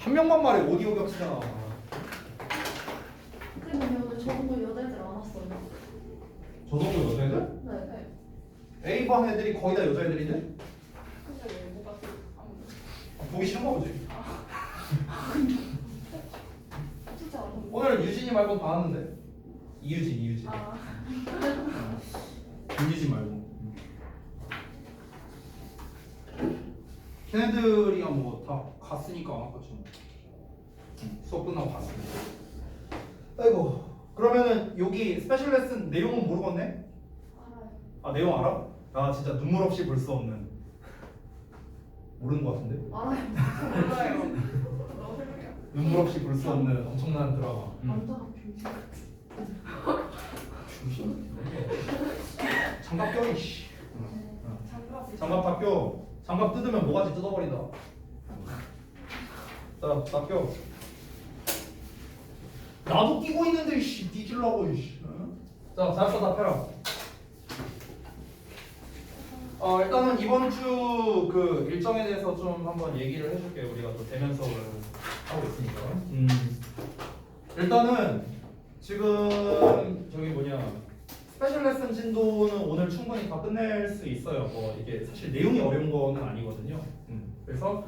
한 명만 말해 오디오 겹치잖아. 선생님 오늘 저보고 여자애들 안 왔어요. 저 정도 여자애들? 네. A반 애들이 거의 다 여자애들인데? 근데 왜 뭐가 아무도 보기 싫은가 보지. 진짜 안 오고. 오늘 유진이 말고 다 왔는데. 이유진. 아 김유진 말고. 걔네들이야 뭐 다 갔으니까 안 왔겠지 뭐. 수업 끝나고 갔으니까. 아이고. 그러면은 여기 스페셜 레슨 내용은 모르겠네? 알아요. 아 내용 알아? 나 진짜 눈물 없이 볼 수 없는. 모르는 것 같은데? 알아요. 눈물 없이 볼 수 없는 엄청난 드라마. 남자가 병신. 중심? 장갑 껴 이씨. 장갑이. 장갑 다 껴. 장갑 뜯으면 모가지 뜯어버린다. 자, 다 껴. 나도 끼고 있는데 이씨 뒤질라고 이씨. 응? 자, 자습서 다 펴라. 일단은 이번 주 그 일정에 대해서 좀 한번 얘기를 해줄게요. 우리가 또 대면 수업을 하고 있으니까. 일단은 지금 저기 뭐냐 스페셜 레슨 진도는 오늘 충분히 다 끝낼 수 있어요. 뭐 이게 사실 내용이 어려운 거는 아니거든요. 그래서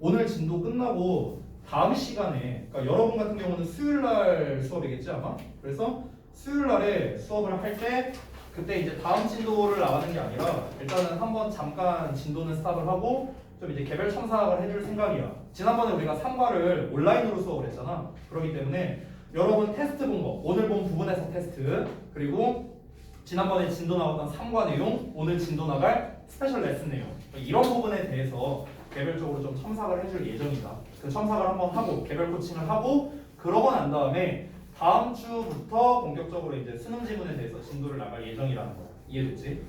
오늘 진도 끝나고 다음 시간에 그러니까 여러분 같은 경우는 수요일 날 수업이겠지 아마. 그래서 수요일 날에 수업을 할 때 그때 이제 다음 진도를 나가는 게 아니라 일단은 한번 잠깐 진도는 스탑을 하고 좀 이제 개별 첨삭을 해줄 생각이야. 지난번에 우리가 3과를 온라인으로 수업을 했잖아. 그렇기 때문에 여러분 테스트 본 거, 오늘 본 부분에서 테스트, 그리고 지난번에 진도 나왔던 3과 내용, 오늘 진도 나갈 스페셜 레슨 내용 이런 부분에 대해서 개별적으로 좀 첨삭을 해줄 예정이다. 그 첨삭을 한번 하고 개별 코칭을 하고 그러고 난 다음에 다음 주부터 본격적으로 이제 수능 지문에 대해서 진도를 나갈 예정이라는 거야. 이해됐지?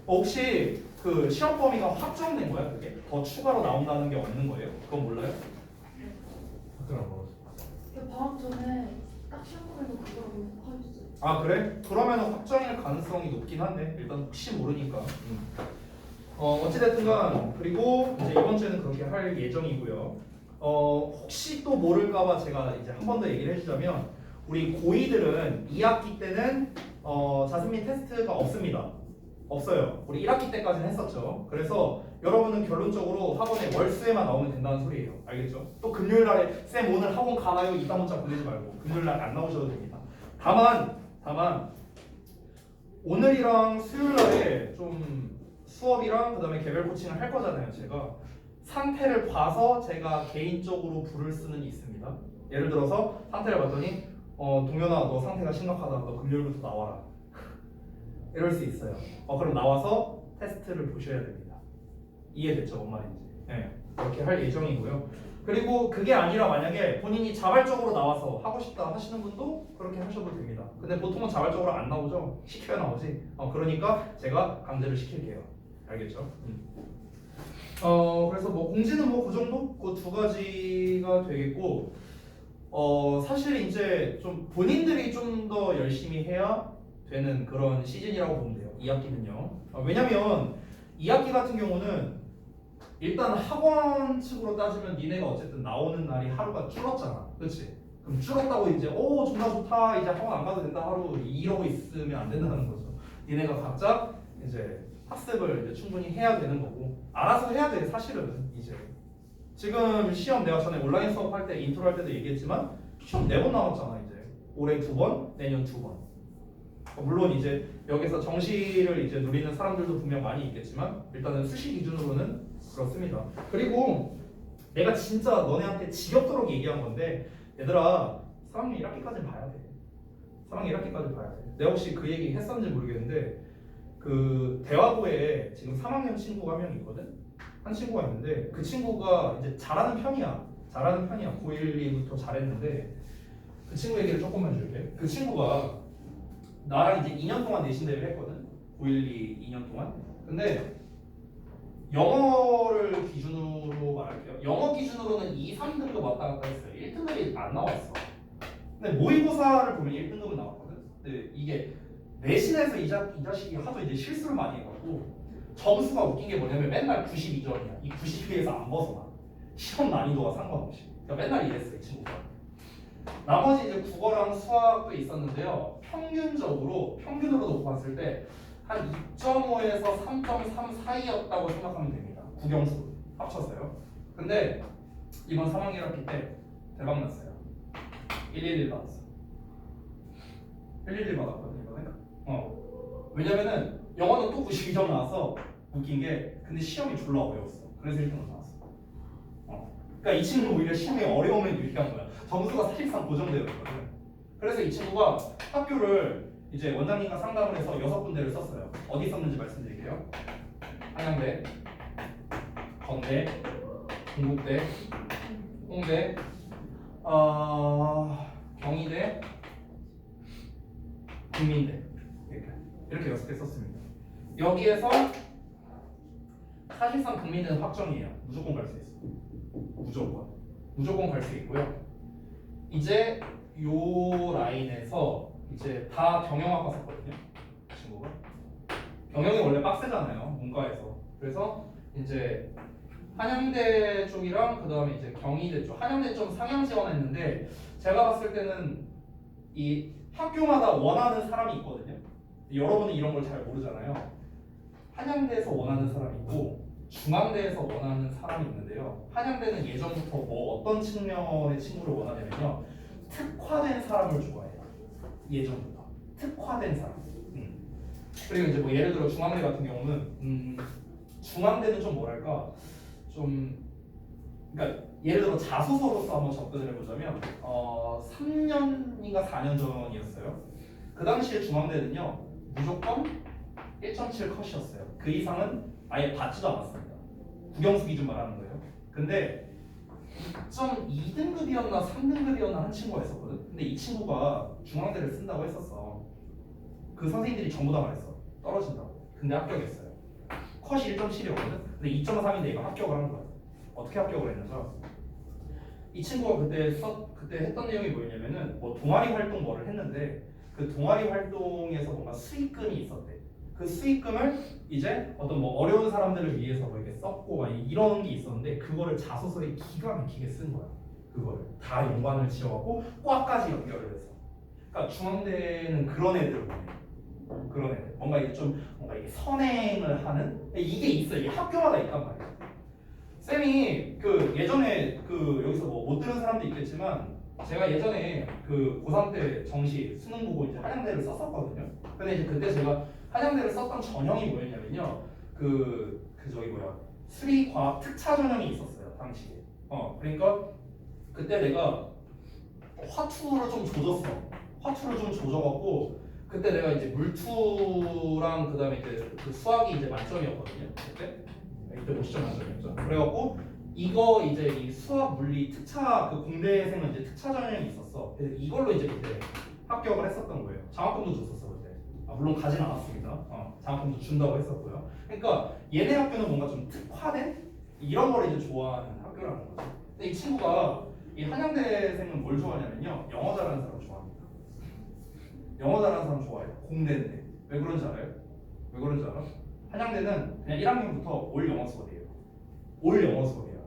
혹시 그 시험 범위가 확정된 거야? 그게 더 추가로 나온다는 게 없는 거예요? 그건 몰라요? 하더라고. 그 방학 전에 딱 시험 보면서 그거라고 하셨어요. 아 그래? 그러면 확정일 가능성이 높긴 한데 일단 혹시 모르니까. 어찌됐든간 그리고 이제 이번 주에는 그렇게 할 예정이고요. 혹시 또 모를까봐 제가 이제 한 번 더 얘기를 해주자면 우리 고2들은 2학기 때는 자습민 테스트가 없습니다. 없어요. 우리 1학기 때까지는 했었죠. 그래서 여러분은 결론적으로 학원에 월수에만 나오면 된다는 소리예요. 알겠죠? 또 금요일 날에 쌤 오늘 학원 가나요? 이따 문자 보내지 말고 금요일 날 안 나오셔도 됩니다. 다만 오늘이랑 수요일 날에 좀 수업이랑 그다음에 개별 코칭을 할 거잖아요. 제가 상태를 봐서 제가 개인적으로 부를 수는 있습니다. 예를 들어서 상태를 봤더니 동현아 너 상태가 심각하다. 너 금요일부터 나와라. 이럴 수 있어요. 그럼 나와서 테스트를 보셔야 됩니다. 이해됐죠? 뭔 말인지. 네, 그렇게 할 예정이고요. 그리고 그게 아니라 만약에 본인이 자발적으로 나와서 하고 싶다 하시는 분도 그렇게 하셔도 됩니다. 근데 보통은 자발적으로 안 나오죠? 시켜야 나오지. 그러니까 제가 강제를 시킬게요. 알겠죠? 그래서 뭐 공지는 뭐 그 정도? 그 두 가지가 되겠고 사실 이제 좀 본인들이 좀 더 열심히 해야 되는 그런 시즌이라고 보면 돼요. 2학기는요. 왜냐면 2학기 같은 경우는 일단 학원 측으로 따지면 니네가 어쨌든 나오는 날이 하루가 줄었잖아. 그렇지? 그럼 줄었다고 이제 존나 좋다 이제 학원 안 가도 된다 하루 이러고 있으면 안 된다는 거죠. 니네가 각자 이제 학습을 이제 충분히 해야 되는 거고 알아서 해야 돼. 사실은 이제 지금 시험 내가 전에 온라인 수업 할 때 인트로 할 때도 얘기했지만 시험 4번 남았잖아. 이제 올해 2번, 내년 2번. 물론 이제 여기서 정시를 이제 누리는 사람들도 분명 많이 있겠지만 일단은 수시 기준으로는 그렇습니다. 그리고 내가 진짜 너네한테 지겹도록 얘기한 건데 얘들아 3학년 1학기까지 봐야 돼. 3학년 1학기까지 봐야 돼. 내가 혹시 그 얘기 했었는지 모르겠는데 그 대화고에 지금 3학년 친구가 한 명 있거든. 한 친구가 있는데 그 친구가 이제 잘하는 편이야. 고1부터 잘했는데 그 친구 얘기를 조금만 줄게. 그 친구가 나랑 이제 2년 동안 내신 대회를 했거든. 고1, 2년 동안. 근데 영어를 기준으로 말할게요. 영어 기준으로는 2, 3등급 왔다 갔다 했어요. 1등급이 안 나왔어. 근데 모의고사를 보면 1등급은 나왔거든. 근데 이게 내신에서 이 자식이 하도 이제 실수를 많이 해갖고 점수가 웃긴 게 뭐냐면 맨날 92점이야. 이 92에서 안 벗어나. 시험 난이도와 상관없이. 그러니까 맨날 이랬어 이 친구가. 나머지 이제 국어랑 수학도 있었는데요. 평균으로 놓고 봤을 때 한 2.5에서 3.3 사이였다고 생각하면 됩니다. 국영수 합쳐서요. 근데 이번 3학년 1학기 때 대박 났어요. 111 받았어. 111 받았거든요 이번에. 왜냐면은 영어는 또 92점 나와서 웃긴 게 근데 시험이 졸라 어려웠어. 그래서 1등 나왔어. 그러니까 이 친구는 오히려 시험이 어려우면 유리한 거야. 점수가 사실상 고정되어 있거든. 그래서 이 친구가 학교를 이제 원장님과 상담을 해서 6군데를 썼어요. 어디 썼는지 말씀드릴게요. 한양대, 건대, 동국대, 홍대, 경희대, 국민대 이렇게 6개 썼습니다. 여기에서 사실상 국민대는 확정이에요. 무조건 갈 수 있어. 무조건 갈 수 있고요. 이제 요 라인에서 이제 다 경영학과 썼거든요. 친구가 경영이 원래 빡세잖아요. 문과에서. 그래서 이제 한양대 쪽이랑 그 다음에 이제 경희대 쪽. 한양대 좀 상향 지원했는데 제가 봤을 때는 이 학교마다 원하는 사람이 있거든요. 여러분은 이런 걸 잘 모르잖아요. 한양대에서 원하는 사람이 있고 중앙대에서 원하는 사람이 있는데요. 한양대는 예전부터 뭐 어떤 측면의 친구를 원하냐면요. 특화된 사람을 좋아해요. 예전부터 특화된 사람. 그리고 이제 뭐 예를 들어 중앙대 같은 경우는 중앙대는 좀 뭐랄까 좀 그러니까 예를 들어 자소서로서 한번 접근을 해보자면 3년인가 4년 전이었어요. 그 당시에 중앙대는요 무조건 1.7 컷이었어요. 그 이상은 아예 받지도 않았습니다. 국영수 기준 말하는 거예요. 근데 2.2등급이었나 3등급이었나 한 친구가 있었거든. 근데 이 친구가 중앙대를 쓴다고 했었어. 그 선생님들이 전부 다 말했어. 떨어진다고. 근데 합격했어요. 컷이 1.7이었거든. 근데 2.3인데 이거 합격을 한 거야. 어떻게 합격을 했는가? 이 친구가 그때 했던 내용이 뭐였냐면은 뭐 동아리 활동 뭐를 했는데 그 동아리 활동에서 뭔가 수익금이 있었대. 그 수익금을 이제 어떤 뭐 어려운 사람들을 위해서 뭐 이렇게 썼고 막 이런 게 있었는데 그거를 자소서에 기가 막히게 쓴 거야. 그거를 다 연관을 지어갖고 꽉까지 연결을 해서. 그러니까 중앙대는 그런 애들을 원해. 그런 애들. 뭔가 이게 좀 뭔가 이게 선행을 하는 이게 있어요. 이게 학교마다 있단 말이야. 쌤이 그 예전에 그 여기서 뭐 못 들은 사람도 있겠지만 제가 예전에 그 고3 때 정시 수능 보고 이제 한양대를 썼었거든요. 근데 이제 그때 제가 한양대를 썼던 전형이 뭐였냐면요. 수리과학 특차 전형이 있었어요 당시에. 그러니까 그때 내가 화투를 좀 조졌어. 화투를 좀 조져갖고 그때 내가 이제 물투랑 그다음에 이제 그 수학이 이제 만점이었거든요. 이때 50점 만점이었죠. 그래갖고 이거 이제 이 수학 물리 특차 그 공대생은 이제 특차 전형이 있었어. 그래서 이걸로 이제 그때 합격을 했었던 거예요. 장학금도 줬었어 그때. 물론 가진 않았습니다. 장학금도 준다고 했었고요. 그러니까 얘네 학교는 뭔가 좀 특화된 이런 걸 이제 좋아하는 학교라는 거죠. 근데 이 친구가 이 한양대생은 뭘 좋아하냐면요. 영어 잘하는 사람 좋아합니다. 영어 잘하는 사람 좋아해요. 공대인데. 왜 그런지 알아요? 왜 그런지 알아? 한양대는 그냥 1학년부터 올 영어 수업이에요. 올 영어 수업이에요.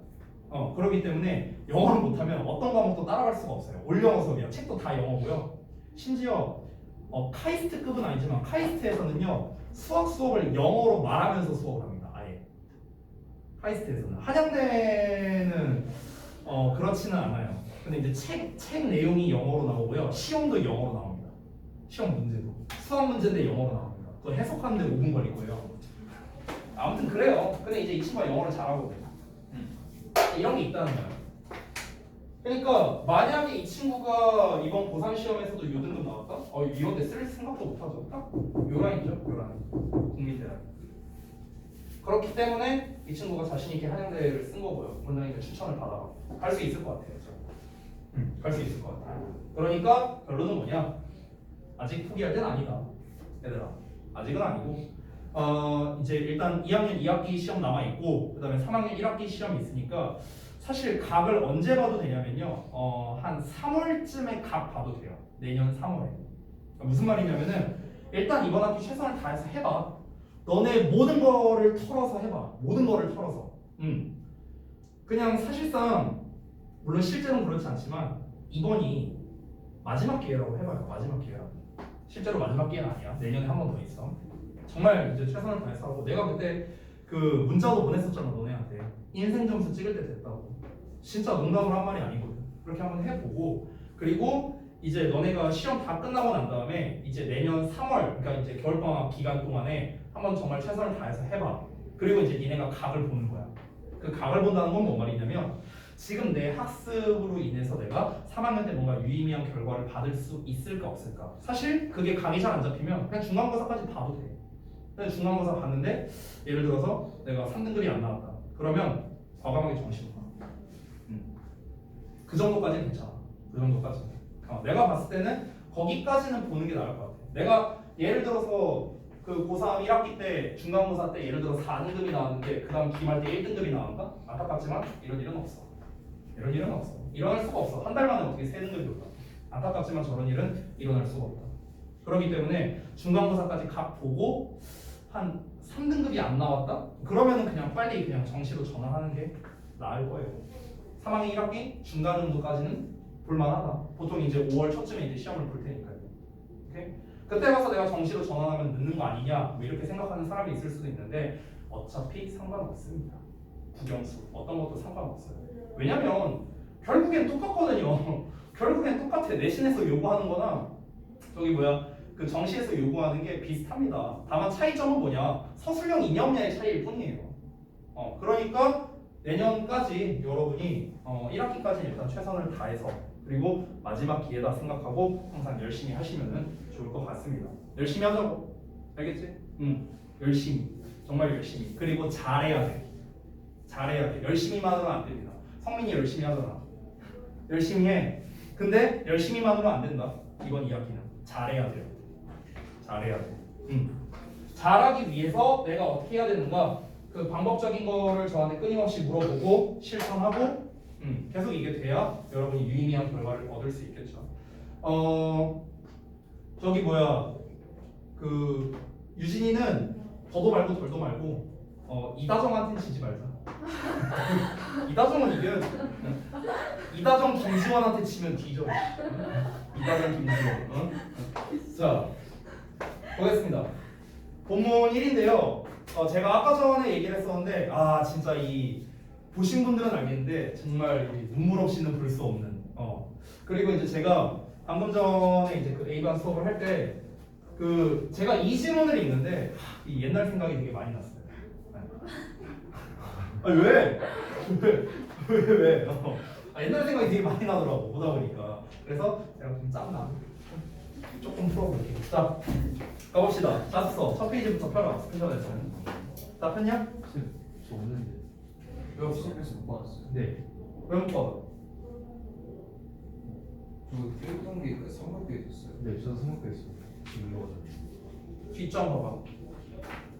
그렇기 때문에 영어를 못하면 어떤 과목도 따라갈 수가 없어요. 올 영어 수업이야. 책도 다 영어고요. 심지어 카이스트급은 아니지만 카이스트에서는요 수학 수업을 영어로 말하면서 수업을 합니다. 아예 카이스트에서는. 한양대는 그렇지는 않아요. 근데 이제 책 내용이 영어로 나오고요. 시험도 영어로 나옵니다. 시험 문제도 수학 문제인데 영어로 나옵니다. 그거 해석하는데 5분 걸릴 거예요. 아무튼 그래요. 근데 이제 이 친구가 영어를 잘하거든요. 이런 게 있다는 거예요. 그러니까 만약에 이 친구가 이번 고3 시험에서도 요등급 나왔다? 이런 데 쓸 생각도 못하죠. 딱 요라인이죠. 요라인. 국민대 라인. 그렇기 때문에 이 친구가 자신 있게 한양대를 쓴 거고요. 원장님의 추천을 받아 갈 수 있을 것 같아요. 갈 수 있을 것 같아요. 그러니까 결론은 뭐냐? 아직 포기할 때는 아니다. 얘들아. 아직은 아니고 이제 일단 2학년 2학기 시험 남아있고 그 다음에 3학년 1학기 시험이 있으니까 사실 각을 언제 봐도 되냐면요 한 3월쯤에 각 봐도 돼요. 내년 3월에. 무슨 말이냐면은 일단 이번 학기 최선을 다해서 해봐. 너네 모든 거를 털어서 해봐. 모든 거를 털어서. 그냥 사실상 물론 실제로는 그렇지 않지만 이번이 마지막 기회라고 해봐요. 마지막 기회야. 실제로 마지막 기회는 아니야. 내년에 한 번 더 있어. 정말 이제 최선을 다해서 하고 내가 그때 그 문자도 보냈었잖아 너네한테. 인생 점수 찍을 때 됐다고. 진짜 농담을 한 말이 아니거든. 그렇게 한번 해보고 그리고 이제 너네가 시험 다 끝나고 난 다음에 이제 내년 3월 그러니까 이제 겨울방학 기간 동안에 한번 정말 최선을 다해서 해봐. 그리고 이제 니네가 각을 보는 거야. 그 각을 본다는 건 뭔 말이냐면 지금 내 학습으로 인해서 내가 3학년 때 뭔가 유의미한 결과를 받을 수 있을까 없을까. 사실 그게 각이 잘 안 잡히면 그냥 중간고사까지 봐도 돼. 그냥 중간고사 봤는데 예를 들어서 내가 3등급이 안 나왔다. 그러면 과감하게 정시로 가. 그 정도까지는 괜찮아. 그 정도까지는. 내가 봤을 때는 거기까지는 보는 게 나을 것 같아. 내가 예를 들어서 그 고3 1학기 때 중간고사 때 예를 들어 4등급이 나왔는데 그 다음 기말 때 1등급이 나온다? 안타깝지만 이런 일은 없어. 이런 일은 없어. 일어날 수가 없어. 한 달 만에 어떻게 3등급이 올까? 안타깝지만 저런 일은 일어날 수가 없다. 그렇기 때문에 중간고사까지 각 보고 한 3등급이 안 나왔다? 그러면은 그냥 빨리 그냥 정시로 전환하는 게 나을 거예요. 3학년 1학기 중간 정도까지는 볼만하다. 보통 이제 5월 초쯤에 이제 시험을 볼 테니까요. 오케이? 그때 가서 내가 정시로 전환하면 늦는 거 아니냐? 뭐 이렇게 생각하는 사람이 있을 수도 있는데 어차피 상관없습니다. 국영수 어떤 것도 상관없어요. 왜냐면 결국엔 똑같거든요. 결국엔 똑같아. 내신에서 요구하는 거나 저기 뭐야 그 정시에서 요구하는 게 비슷합니다. 다만 차이점은 뭐냐? 서술형 있냐 없냐의 차이일 뿐이에요. 그러니까 내년까지 여러분이 1학기까지 일단 최선을 다해서 그리고 마지막 기회다 생각하고 항상 열심히 하시면은 좋을 것 같습니다. 열심히 하자고. 알겠지? 열심히. 정말 열심히. 그리고 잘해야 돼. 잘해야 돼. 열심히만으로는 안 됩니다. 성민이 열심히 하잖아. 열심히 해. 근데 열심히만으로는 안 된다. 이번 2학기는. 잘해야 돼요. 잘해야 돼. 잘하기 위해서 내가 어떻게 해야 되는가? 그 방법적인 거를 저한테 끊임없이 물어보고 실천하고 계속 이게 돼야 여러분이 유의미한 결과를 얻을 수 있겠죠. 저기 뭐야 그 유진이는 더도 말고 덜도 말고 이다정한테는 지지 말자. 이다정은 이겨야지. 이다정 김지원한테 지면 뒤져. 이다정 김지원. 자 보겠습니다. 본문 1인데요. 제가 아까 전에 얘기를 했었는데 진짜 이 보신 분들은 알겠는데 정말 눈물 없이는 볼 수 없는 그리고 이제 제가 방금 전에 이제 그 A반 수업을 할 때 그 제가 이 질문을 읽는데 이 옛날 생각이 되게 많이 났어요. 왜? 옛날 생각이 되게 많이 나더라고 보다 보니까. 그래서 제가 좀 짬나 조금 풀어볼게요. 자 가봅시다. 짰어. 첫 페이지부터 펴라. 스크린샷에서. 다 폈냐? 저 없는데. 왜 없어? 시험에서 못 받았어요. 네. 왜 못 받아? 저 일동 게그 삼각대 있었어요. 네, 저는 삼각대 있어요. 지금 이거 뒷점 봐봐.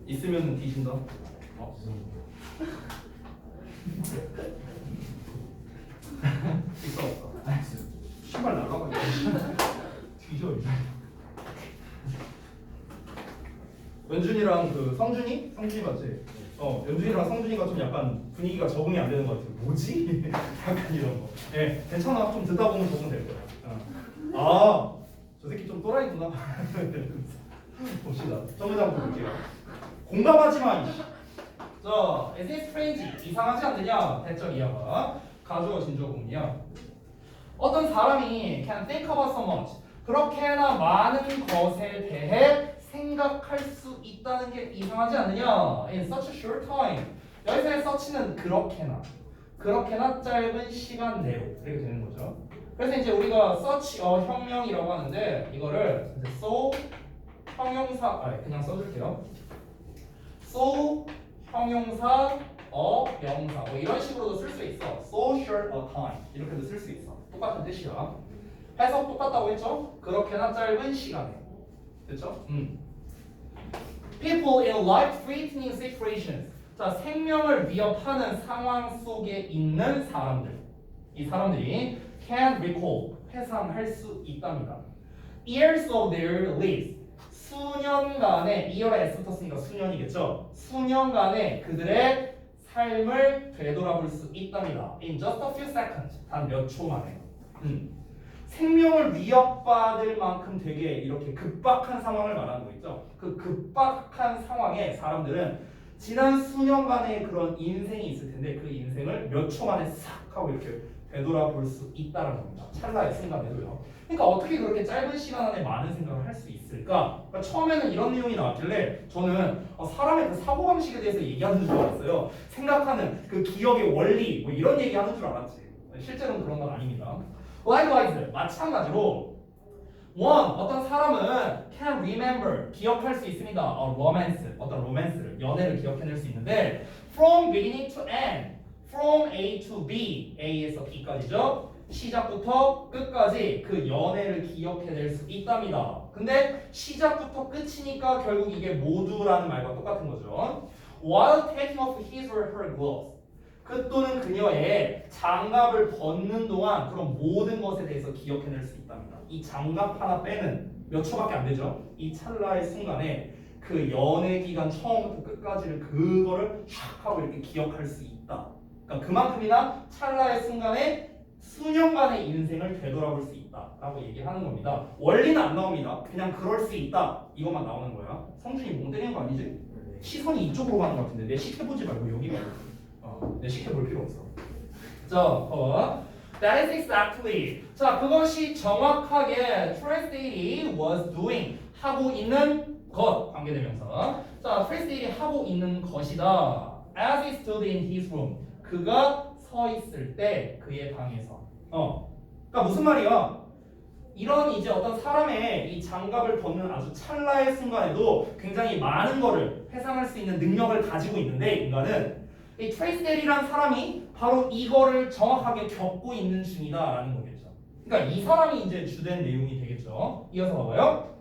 있으면 뒤진다. 죄송합니다. 있어 없어. 알았어요. 신발 날라가. 뒤져. 연준이랑 그 성준이? 성준이 맞지? 연준이랑 성준이가 좀 약간 분위기가 적응이 안 되는 것 같아요. 뭐지? 약간 이런 거. 네, 괜찮아. 좀 듣다 보면 적응 될 거야. 저 새끼 좀 또라이구나. 봅시다. 전문장 볼게요. 공감하지 마. 자, is it strange? 이상하지 않느냐? 대적 이하가 가주어 진주어 공이야. 어떤 사람이 can think about so much. 그렇게나 많은 것에 대해 생각할 수 있다는 게 이상하지 않느냐? In such a short time. 여기서의 such는 그렇게나 짧은 시간 내로 이렇게 되는 거죠. 그래서 이제 우리가 such 혁명이라고 하는데 이거를 이제 so 형용사 그냥 써줄게요. so 형용사 명사 뭐 이런 식으로도 쓸 수 있어. So short a time 이렇게도 쓸 수 있어. 똑같은 뜻이야. 해석 똑같다고 했죠? 그렇게나 짧은 시간에. 됐죠? People in life-threatening situations. 자, 생명을 위협하는 상황 속에 있는 사람들. 이 사람들이 can recall, 회상할 수 있답니다. Years of their lives. 수년간의 year에 S 붙었으니까 수년이겠죠? 수년간의 그들의 삶을 되돌아볼 수 있답니다. In just a few seconds. 단 몇 초 만에. 생명을 위협받을 만큼 되게 이렇게 급박한 상황을 말하는 거 있죠. 그 급박한 상황에 사람들은 지난 수년간의 그런 인생이 있을 텐데 그 인생을 몇 초 만에 싹 하고 이렇게 되돌아볼 수 있다는 겁니다. 찰나의 순간에도요. 그러니까 어떻게 그렇게 짧은 시간 안에 많은 생각을 할 수 있을까? 그러니까 처음에는 이런 내용이 나왔길래 저는 사람의 그 사고방식에 대해서 얘기하는 줄 알았어요. 생각하는 그 기억의 원리 뭐 이런 얘기하는 줄 알았지. 실제로는 그런 건 아닙니다. Likewise, 마찬가지로 어떤 사람은 can remember, 기억할 수 있습니다. romance, 어떤 로맨스를, 연애를 기억해낼 수 있는데 from beginning to end, from A to B, A에서 B까지죠. 시작부터 끝까지 그 연애를 기억해낼 수 있답니다. 근데 시작부터 끝이니까 결국 이게 모두라는 말과 똑같은 거죠. While taking off his or her gloves, 그 또는 그녀의 장갑을 벗는 동안 그런 모든 것에 대해서 기억해낼 수 있답니다. 이 장갑 하나 빼는 몇 초밖에 안 되죠. 이 찰나의 순간에 그 연애 기간 처음부터 끝까지를 그거를 샥 하고 이렇게 기억할 수 있다. 그러니까 그만큼이나 찰나의 순간에 수년간의 인생을 되돌아볼 수 있다라고 얘기하는 겁니다. 원리는 안 나옵니다. 그냥 그럴 수 있다 이것만 나오는 거야. 성준이 멍 때리는 거 아니지? 시선이 이쪽으로 가는 것 같은데 내 시켜보지 말고 여기 봐. 내 시켜볼 필요 없어. 자, that is exactly. 자, 그것이 정확하게 트랜스데이트 was doing 하고 있는 것 관계대명사. 자, 트랜스데이트 하고 있는 것이다. As he stood in his room. 그가 서 있을 때 그의 방에서. 그러니까 무슨 말이야? 이런 이제 어떤 사람의 이 장갑을 벗는 아주 찰나의 순간에도 굉장히 많은 거를 회상할 수 있는 능력을 가지고 있는데 인간은 이 트레이스델이라는 사람이 바로 이거를 정확하게 겪고 있는 중이다라는 거겠죠. 그러니까 이 사람이 이제 주된 내용이 되겠죠. 이어서 봐봐요.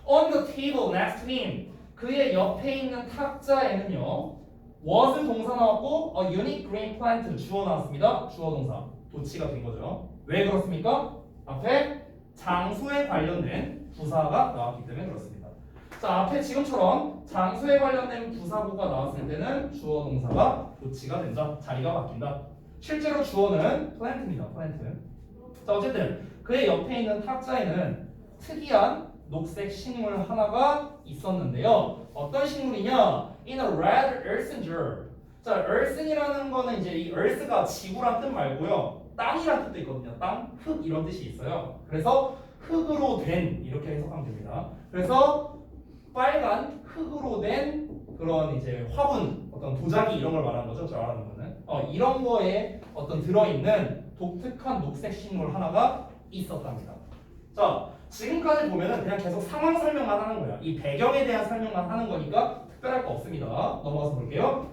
On the table next to him. 그의 옆에 있는 탁자에는요. was 동사 나왔고 a unique green plant 주어 나왔습니다. 주어 동사. 도치가 된 거죠. 왜 그렇습니까? 앞에 장소에 관련된 부사가 나왔기 때문에 그렇습니다. 자, 앞에 지금처럼 장소에 관련된 부사구가 나왔을 때는 주어 동사가 도치가 된다. 자리가 바뀐다. 실제로 주어는 plant입니다. plant. 자, 어쨌든 그의 옆에 있는 탁자에는 특이한 녹색 식물 하나가 있었는데요. 어떤 식물이냐? In a red earthen jar. 자, earthen이라는 거는 이제 이 earth가 지구란 뜻 말고요. 땅이란 뜻도 있거든요. 땅, 흙 이런 뜻이 있어요. 그래서 흙으로 된 이렇게 해석하면 됩니다. 그래서 빨간 흙으로 된 그런 이제 화분, 어떤 도자기 이런 걸 말하는 거죠. 저 말하는 거는 이런 거에 어떤 들어있는 독특한 녹색 식물 하나가 있었답니다. 자, 지금까지 보면은 그냥 계속 상황 설명만 하는 거야. 이 배경에 대한 설명만 하는 거니까 특별할 거 없습니다. 넘어가서 볼게요.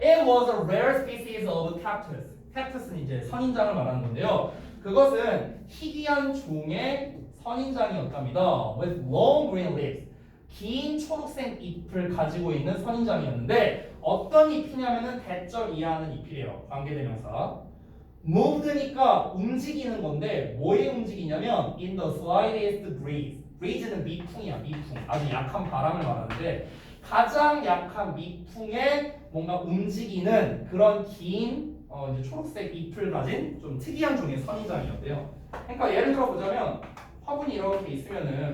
It was a rare species of cactus. cactus는 이제 선인장을 말하는 건데요. 그것은 희귀한 종의 선인장이었답니다. With long green leaves. 긴 초록색 잎을 가지고 있는 선인장이었는데 어떤 잎이냐면은 대절 이하하는 잎이래요. 관계대명사. moved니까 움직이는 건데 뭐에 움직이냐면 in the slightest breeze. breeze는 미풍이야. 미풍. 아주 약한 바람을 말하는데 가장 약한 미풍에 뭔가 움직이는 그런 긴 이제 초록색 잎을 가진 좀 특이한 종의 선인장이었대요. 그러니까 예를 들어 보자면 화분이 이렇게 있으면은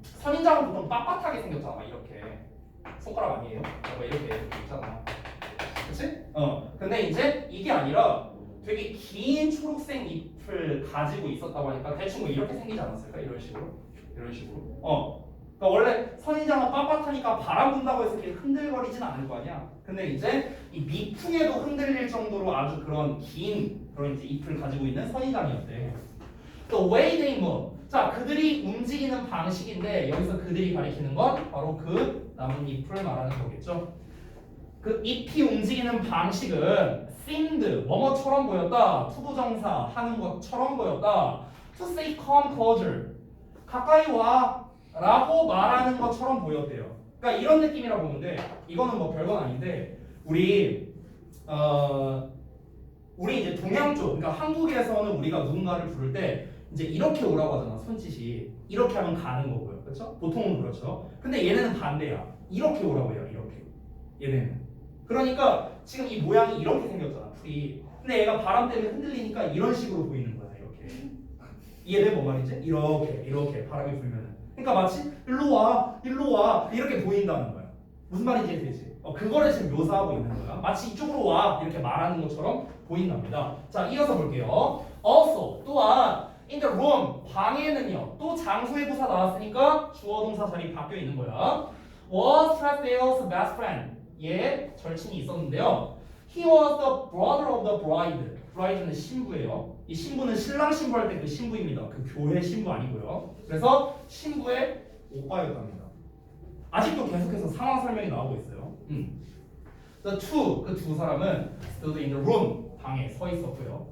선인장은 보통 빳빳하게 생겼잖아. 막 이렇게 손가락 아니에요? 이렇게 있잖아. 그렇지? 근데 이제 이게 아니라 되게 긴 초록색 잎을 가지고 있었다고 하니까 대충 뭐 이렇게 생기지 않았을까? 이런 식으로. 그러니까 원래 선인장은 빳빳하니까 바람 분다고 해서 이렇게 흔들거리진 않을 거 아니야. 근데 이제 이 미풍에도 흔들릴 정도로 아주 그런 긴 그런 이제 잎을 가지고 있는 선인장이었대. The way they move. 자, 그들이 움직이는 방식인데 여기서 그들이 가리키는 건 바로 그 나뭇잎을 말하는 거겠죠. 그 잎이 움직이는 방식은 seemed 뭐뭐처럼 보였다. 투부정사 하는 것처럼 보였다. To say come closer. 가까이 와 라고 말하는 것처럼 보였대요. 그러니까 이런 느낌이라 보면 돼. 이거는 뭐 별건 아닌데 우리 이제 동양 쪽, 그러니까 한국에서는 우리가 누군가를 부를 때 이제 이렇게 오라고 하잖아. 손짓이 이렇게 하면 가는 거고요, 그렇죠? 보통은 그렇죠. 근데 얘네는 반대야. 이렇게 오라고 해요. 이렇게 얘네는. 그러니까 지금 이 모양이 이렇게 생겼잖아 풀이. 근데 얘가 바람 때문에 흔들리니까 이런 식으로 보이는 거야 이렇게. 이해돼 뭔 말인지? 이렇게 바람이 불면은. 그러니까 마치 일로 와 이렇게 보인다는 거야. 무슨 말인지 이해되지? 그거를 지금 묘사하고 있는 거야. 마치 이쪽으로 와 이렇게 말하는 것처럼 보인답니다. 자 이어서 볼게요. Also 또한 in the room 방에는요 또 장소의 부사 나왔으니까 주어 동사 자리 바뀌어 있는 거야. Was Tressdale's best friend. 얘 절친이 있었는데요. He was the brother of the bride. bride는 신부예요. 이 신부는 신랑 신부할 때 그 신부입니다. 그 교회 신부 아니고요. 그래서 신부의 오빠였답니다. 아직도 계속해서 상황 설명이 나오고 있어요. The two 그 두 사람은 stood in the room 방에 서 있었고요.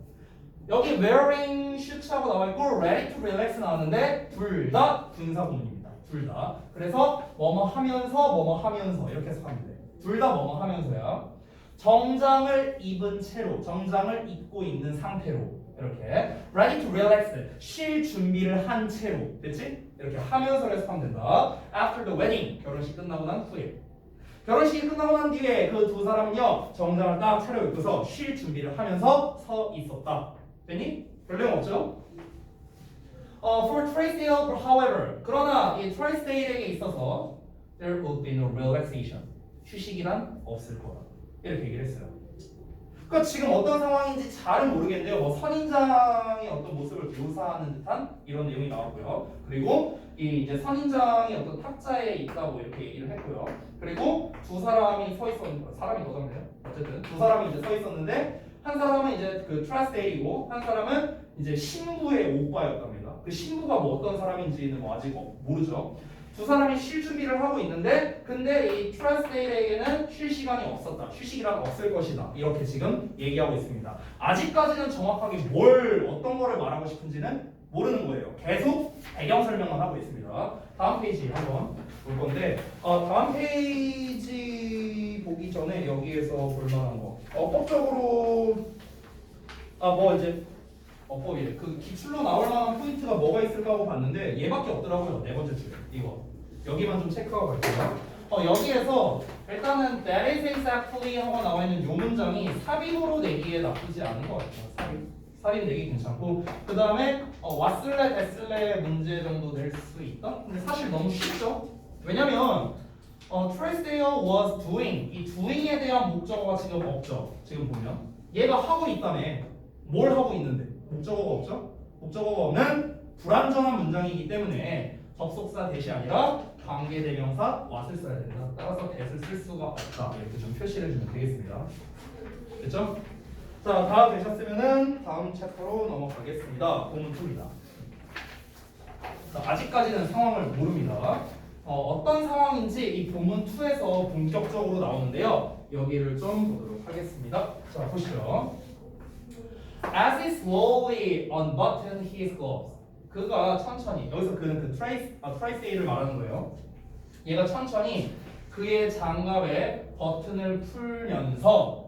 여기 wearing 슈츠하고 나와 있고 ready to relax 나왔는데 둘 다 분사 구문입니다. 둘 다. 그래서 뭐뭐 하면서 이렇게 해서 하면 돼. 둘 다 뭐뭐 하면서야. 정장을 입은 채로 정장을 입고 있는 상태로 이렇게 ready to relax 쉴 준비를 한 채로 됐지? 이렇게 하면서 해석하면 된다. After the wedding 결혼식 끝나고 난 후에 결혼식이 끝나고 난 뒤에 그 두 사람은요 정장을 딱 차려입고서 쉴 준비를 하면서 서 있었다. 됐니? 별 내용 없죠? For Tressdale, however, 그러나 이 Tressdale에게 있어서 there would be no relaxation. 휴식이란 없을 거다. 이렇게 얘기를 했어요. 그러니까 지금 어떤 상황인지 잘은 모르겠는데요. 뭐 선인장의 어떤 모습을 묘사하는 듯한 이런 내용이 나왔고요. 그리고 이 이제 선인장이 어떤 탁자에 있다고 이렇게 얘기를 했고요. 그리고 두 사람이 서 있었는데 사람이 더 적네요. 어쨌든 두 사람이 이제 서 있었는데 한 사람은 이제 그 트라스데이고 한 사람은 이제 신부의 오빠였답니다. 그 신부가 뭐 어떤 사람인지는 뭐 아직 모르죠. 두 사람이 쉴 준비를 하고 있는데 근데 이 트라스데이에게는 쉴 시간이 없었다. 휴식이란 없을 것이다. 이렇게 지금 얘기하고 있습니다. 아직까지는 정확하게 어떤 거를 말하고 싶은지는 모르는 거예요. 계속 배경 설명만 하고 있습니다. 다음 페이지 한번 볼 건데 다음 페이지 보기 전에 여기에서 볼 만한 거 법적으로 뭐 이제 어법이래. 그 기출로 나올 만한 포인트가 뭐가 있을까 하고 봤는데 얘밖에 없더라고요. 네 번째 줄에 이거 여기만 좀 체크하고 갈게요. 여기에서 일단은 that is exactly 하고 나와 있는 요 문장이 삽입으로 내기에 나쁘지 않은 것 같아요. 삽입 내기 괜찮고 그 다음에 왔을래 됐을래 문제 정도 낼 수 있다? 근데 사실 너무 쉽죠? 왜냐면 Tressdale was doing 이 doing에 대한 목적어가 지금 없죠. 지금 보면 얘가 하고 있다며 뭘 하고 있는데 목적어가 없죠? 목적어가 없는 불완전한 문장이기 때문에 접속사 대시 아니라 관계대명사 what을 써야 된다. 따라서 that을 쓸 수가 없다. 이렇게 좀 표시를 해주면 되겠습니다. 됐죠? 자, 다 되셨으면은 다음 챕터로 넘어가겠습니다. 본문 2입니다. 아직까지는 상황을 모릅니다. 어떤 상황인지 이 본문 2에서 본격적으로 나오는데요. 여기를 좀 보도록 하겠습니다. 자, 보시죠. As he slowly unbuttoned his gloves. 그가 천천히 여기서 그는 그 트라이세이를 말하는 거예요. 얘가 천천히 그의 장갑의 버튼을 풀면서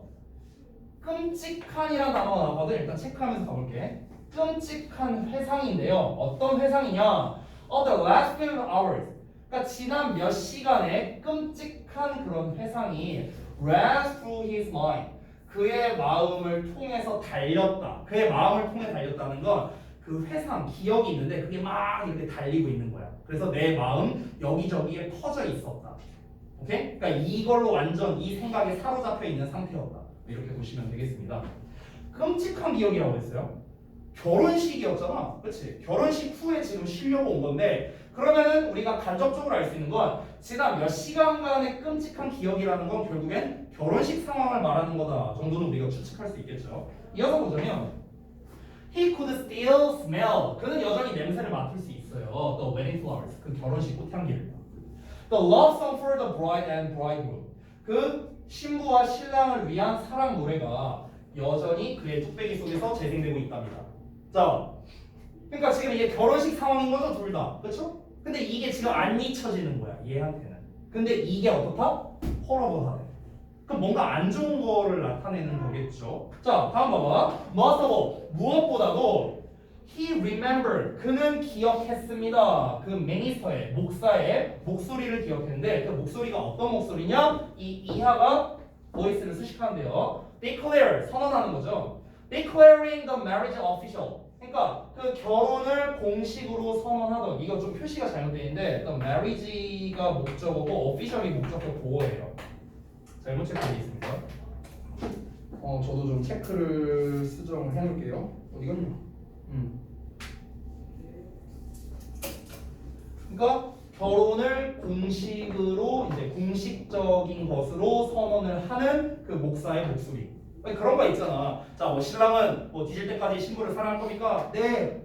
끔찍한이라는 단어가 나왔거든. 일단 체크하면서 가볼게. 끔찍한 회상인데요. 어떤 회상이냐? Of the last few hours. 그러니까 지난 몇 시간의 끔찍한 그런 회상이 ran through his mind. 그의 마음을 통해서 달렸다. 그의 마음을 통해 달렸다는 건 그 회상, 기억이 있는데 그게 막 이렇게 달리고 있는 거야. 그래서 내 마음 여기저기에 퍼져 있었다. 오케이? 그러니까 이걸로 완전 이 생각에 사로잡혀 있는 상태였다. 이렇게 보시면 되겠습니다. 끔찍한 기억이라고 했어요. 결혼식이었잖아. 그치? 결혼식 후에 지금 쉬려고 온 건데 그러면은 우리가 간접적으로 알 수 있는 건 지난 몇 시간간의 끔찍한 기억이라는 건 결국엔 결혼식 상황을 말하는 거다 정도는 우리가 추측할 수 있겠죠. 이어서 보자면 He could still smell. 그는 여전히 냄새를 맡을 수 있어요. The wedding flowers. 그 결혼식 꽃향기를. The love song for the bride and bridegroom. 그 신부와 신랑을 위한 사랑 노래가 여전히 그의 뚝배기 속에서 재생되고 있답니다. 자, 그러니까 지금 이게 결혼식 상황인 거죠, 둘 다. 그렇죠? 근데 이게 지금 안 잊혀지는 거야, 얘한테는. 근데 이게 어떻다? horrible하네. 그럼 뭔가 안 좋은 거를 나타내는 거겠죠. 자, 다음 봐봐. 무엇보다도 he remembered. 그는 기억했습니다. 그 미니스터의 목사의 목소리를 기억했는데 그 목소리가 어떤 목소리냐? 이 이하가 voice를 수식하는데요. declare 선언하는 거죠. declaring the marriage official. 그러니까 그 결혼을 공식으로 선언하던 이거 좀 표시가 잘못되어 있는데 the marriage가 목적어고 official이 목적어 보어예요. 잘못 체크되어 있습니다. 저도 좀 체크를 수정을 해놓을게요. 어디 갔냐? 그러니까 결혼을 공식으로 이제 공식적인 것으로 선언을 하는 그 목사의 목소리. 그런 거 있잖아. 자, 뭐 신랑은 뭐 뒤질 때까지 신부를 사랑할 겁니까? 네.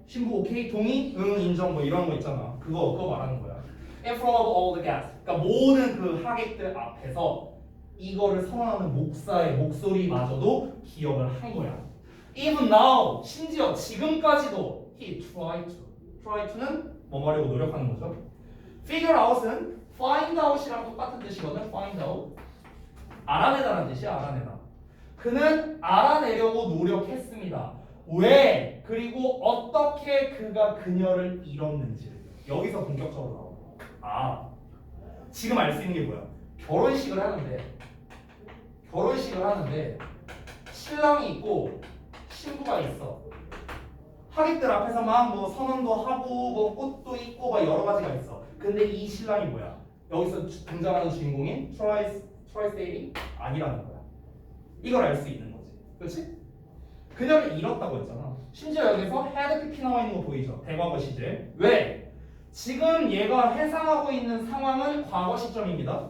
신부 오케이? 동의? 응, 인정. 뭐 이런 거 있잖아. 그거 말하는 거야. In front of all the guests. 그러니까 모든 그 하객들 앞에서 이거를 선언하는 목사의 목소리마저도 기억을 한 거야. Even now, 심지어 지금까지도 he tried to. try to는 뭐 하려고 노력하는 거죠. figure out은 find out이랑 똑같은 뜻이거든. find out. 알아내다라는 뜻이야. 알아내다. 그는 알아내려고 노력했습니다. 왜? 그리고 어떻게 그가 그녀를 잃었는지 여기서 본격적으로 나와. 지금 알 수 있는 게 뭐야? 결혼식을 하는데 신랑이 있고 신부가 있어. 하객들 앞에서 막 뭐 선언도 하고 뭐 꽃도 있고 막 여러 가지가 있어. 근데 이 신랑이 뭐야? 여기서 등장하는 주인공이 트라이스테일이 아니라는 거야. 이걸 알 수 있는 거지. 그렇지? 그녀를 잃었다고 했잖아. 심지어 여기서 had PP 나와 있는 거 보이죠? 대과거 시제. 왜? 지금 얘가 해상하고 있는 상황은 과거 시점입니다.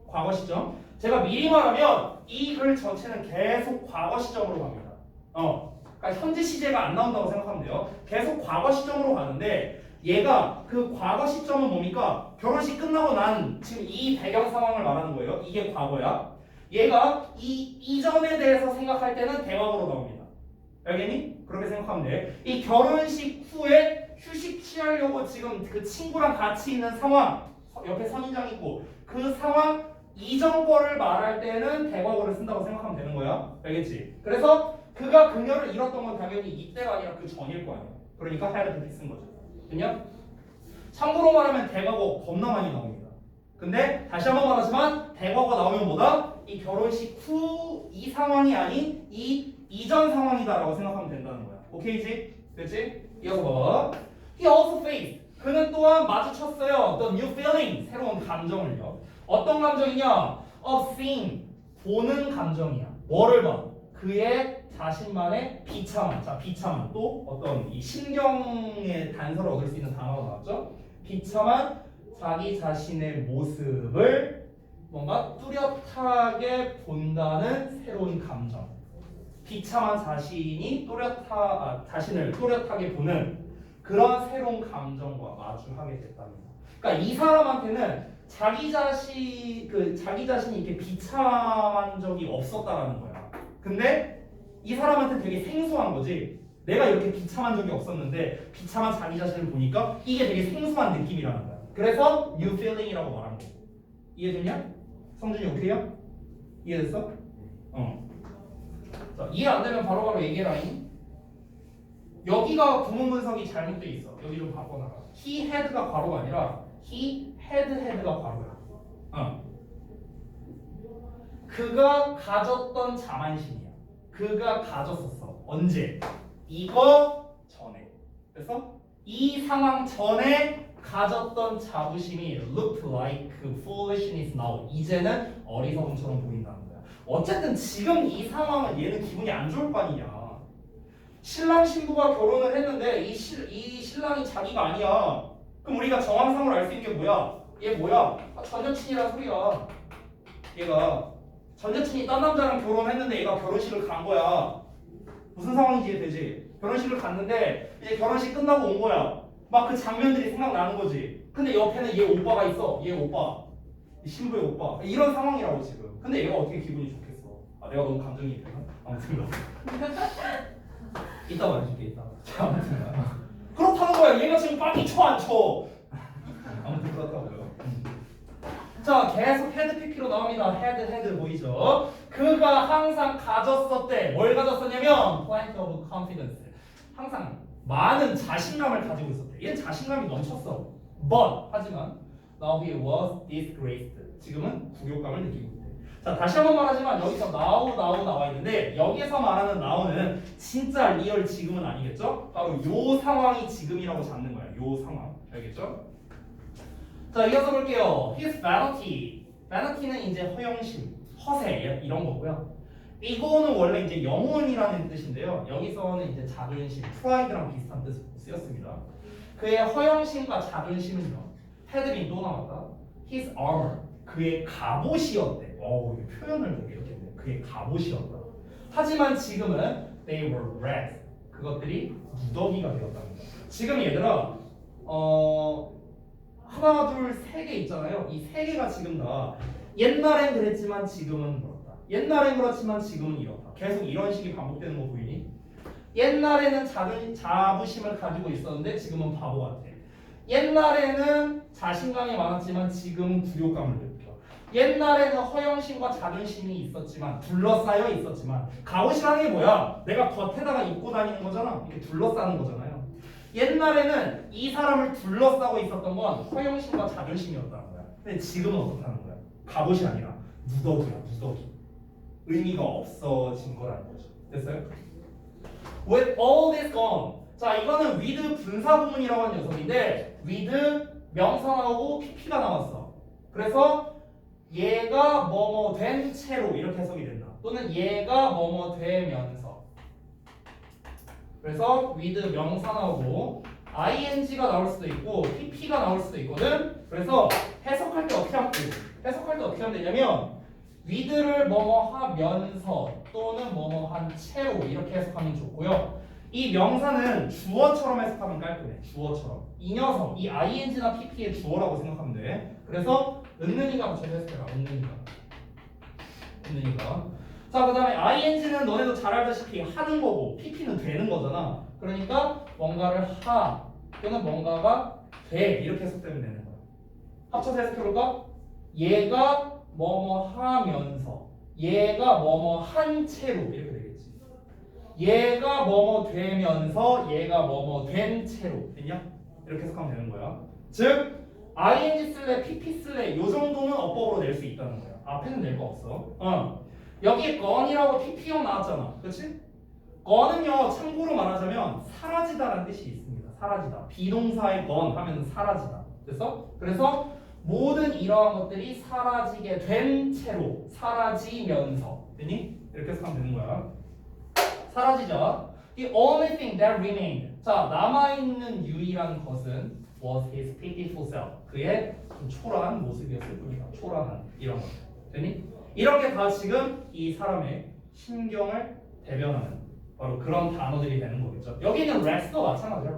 과거 시점. 제가 미리 말하면 이 글 전체는 계속 과거 시점으로 갑니다. 그러니까 현재 시제가 안 나온다고 생각하면 돼요. 계속 과거 시점으로 가는데 얘가 그 과거 시점은 뭡니까? 결혼식 끝나고 난 지금 이 배경 상황을 말하는 거예요. 이게 과거야. 얘가 이 이전에 대해서 생각할 때는 대화로 나옵니다. 알겠니? 그렇게 생각하면 돼. 이 결혼식 후에 휴식 취하려고 지금 그 친구랑 같이 있는 상황, 옆에 선인장 있고 그 상황 이전 거를 말할 때는 대과거를 쓴다고 생각하면 되는 거야. 알겠지? 그래서 그가 그녀를 잃었던 건 당연히 이때가 아니라 그 전일 거 아니야. 그러니까 had to be 쓴 거죠. 됐냐? 참고로 말하면 대과거 겁나 많이 나옵니다. 근데 다시 한번 말하지만 대과거 나오면 뭐다? 이 결혼식 후 이 상황이 아닌 이 이전 상황이다라고 생각하면 된다는 거야. 오케이지? 됐지? 이어서 봐봐. He also faced. 그는 또한 마주쳤어요. The new feeling. 새로운 감정을요. 어떤 감정이냐? Of seeing. 보는 감정이야. 뭐를 봐? 그의 자신만의 비참함. 자, 비참함. 또 어떤 이 신경의 단서를 얻을 수 있는 단어가 나왔죠? 비참한 자기 자신의 모습을 뭔가 뚜렷하게 본다는 새로운 감정. 비참한 자신이 자신을 뚜렷하게 보는 그런 새로운 감정과 마주하게 됐답니다. 그러니까 이 사람한테는 자기 자신이 이렇게 비참한 적이 없었다라는 거야. 근데 이 사람한테 되게 생소한 거지. 내가 이렇게 비참한 적이 없었는데 비참한 자기 자신을 보니까 이게 되게 생소한 느낌이라는 거야. 그래서 new feeling이라고 말한 거. 이해됐냐? 성준이 오케이야? 이해됐어? 자, 이해 안 되면 바로바로 얘기해라잉. 여기가 구문 분석이 잘못돼 있어. 여기 좀 바꿔놔라. he had가 괄호가 아니라 he had가 괄호야. 그가 가졌던 자만심이야. 그가 가졌었어. 언제? 이거 전에. 그래서 이 상황 전에 가졌던 자부심이 looked like foolishness now. 이제는 어리석음처럼 보인다는 거야. 어쨌든 지금 이 상황은 얘는 기분이 안 좋을 거 아니냐. 신랑 신부가 결혼을 했는데 이 신랑이 자기가 아니야. 그럼 우리가 정황상으로 알 수 있는 게 뭐야? 얘 뭐야? 전 여친이란 소리야. 얘가 전 여친이 딴 남자랑 결혼했는데 얘가 결혼식을 간 거야. 무슨 상황인지 이해되지? 결혼식을 갔는데 이제 결혼식 끝나고 온 거야. 막 그 장면들이 생각나는 거지. 근데 옆에는 얘 오빠가 있어. 얘 오빠. 이 신부의 오빠. 이런 상황이라고 지금. 근데 얘가 어떻게 기분이 좋겠어? 내가 너무 감정이입했나? 아무튼 이따 말해줄게. 이따. 자, 아무튼 그렇다는 거야. 얘가 지금 빡이 쳐 안 쳐? 아무튼 그렇다고요. 자, 계속 헤드 PP로 나옵니다. 헤드 보이죠? 그가 항상 가졌었대. 뭘 가졌었냐면 plenty of confidence. 항상 많은 자신감을 가지고 있었대. 얘 자신감이 넘쳤어. But 하지만 now he was disgraced. 지금은 굴욕감을 느끼고 있대. 자, 다시 한번 말하지만 여기서 now 나와 있는데 여기서 말하는 now는 진짜 리얼 지금은 아니겠죠? 바로 요 상황이 지금이라고 잡는 거야. 요 상황. 알겠죠? 자, 이어서 볼게요. His vanity. vanity는 이제 허영심, 허세 이런 거고요. 이거는 원래 이제 영혼이라는 뜻인데요. 여기서는 이제 자존심, pride랑 비슷한 뜻으로 쓰였습니다. 그의 허영심과 자존심은요. had been 또 나왔다. His armor. 그의 갑옷이었대. 어우, 표현을 보기 이렇게 했네. 그의 갑옷이었다. 하지만 지금은 they were red. 그것들이 무더기가 되었다는 거야. 지금 얘들아, 하나, 둘, 세 개 있잖아요. 이 세 개가 지금 다 옛날엔 그랬지만 지금은 그렇다. 옛날엔 그렇지만 지금은 이렇다. 계속 이런 식이 반복되는 거 보이니? 옛날에는 자부심을 가지고 있었는데 지금은 바보 같아. 옛날에는 자신감이 많았지만 지금은 굴욕감을 느껴. 옛날에는 허영심과 자존심이 있었지만 둘러싸여 있었지만 갑옷이라는 게 뭐야? 내가 겉에다가 입고 다니는 거잖아. 이렇게 둘러싸는 거잖아요. 옛날에는 이 사람을 둘러싸고 있었던 건 허영심과 자존심이었다는 거야. 근데 지금은 어떻다는 거야? 갑옷이 아니라 무더기야, 무더기. 의미가 없어진 거라는 거죠. 됐어요? With all this gone. 자, 이거는 with 분사 구문이라고 하는 녀석인데 with 명사 나오고 pp가 나왔어. 그래서 얘가 뭐뭐 된 채로 이렇게 해석이 된다. 또는 얘가 뭐뭐 되면서. 그래서 with 명사 나오고 ing가 나올 수도 있고 pp가 나올 수도 있거든. 그래서 해석할 때 어떻게 하면 되냐면 with를 뭐뭐 하면서 또는 뭐뭐 한 채로 이렇게 해석하면 좋고요. 이 명사는 주어처럼 해석하면 깔끔해. 주어처럼. 이 녀석, 이 ing나 pp의 주어라고 생각하면 돼. 그래서 은는이가 붙여서 해석해라. 은는이가. 자, 그 다음에 ing는 너네도 잘 알다시피 하는 거고 pp는 되는 거잖아. 그러니까 뭔가를 하 또는 뭔가가 돼 이렇게 해석되면 되는 거야. 합쳐서 해석해볼까? 얘가 뭐뭐 하면서 얘가 뭐뭐 한 채로 이렇게 되겠지. 얘가 뭐뭐 되면서 얘가 뭐뭐 된 채로 됐냐? 이렇게 해석하면 되는 거야. 즉 ing 쓸래 pp 쓸래 요 정도는 어법으로 낼 수 있다는 거야. 앞에는 낼 거 없어. 여기에 gone이라고 pp형 나왔잖아. 그렇지? gone은요 참고로 말하자면 사라지다라는 뜻이 있습니다. 사라지다. 비동사의 gone 하면 사라지다. 됐어? 그래서 모든 이러한 것들이 사라지게 된 채로 사라지면서 됐니? 이렇게 해석하면 되는 거야. 사라지자. The only thing that remained. 자, 남아있는 유일한 것은 was his pitiful self. 그의 좀 초라한 모습이었을 뿐이다. 초라한 이런 것. 됐니? 이런 게 다 지금 이 사람의 심경을 대변하는 바로 그런 단어들이 되는 거겠죠. 여기는 rest도 마찬가지야.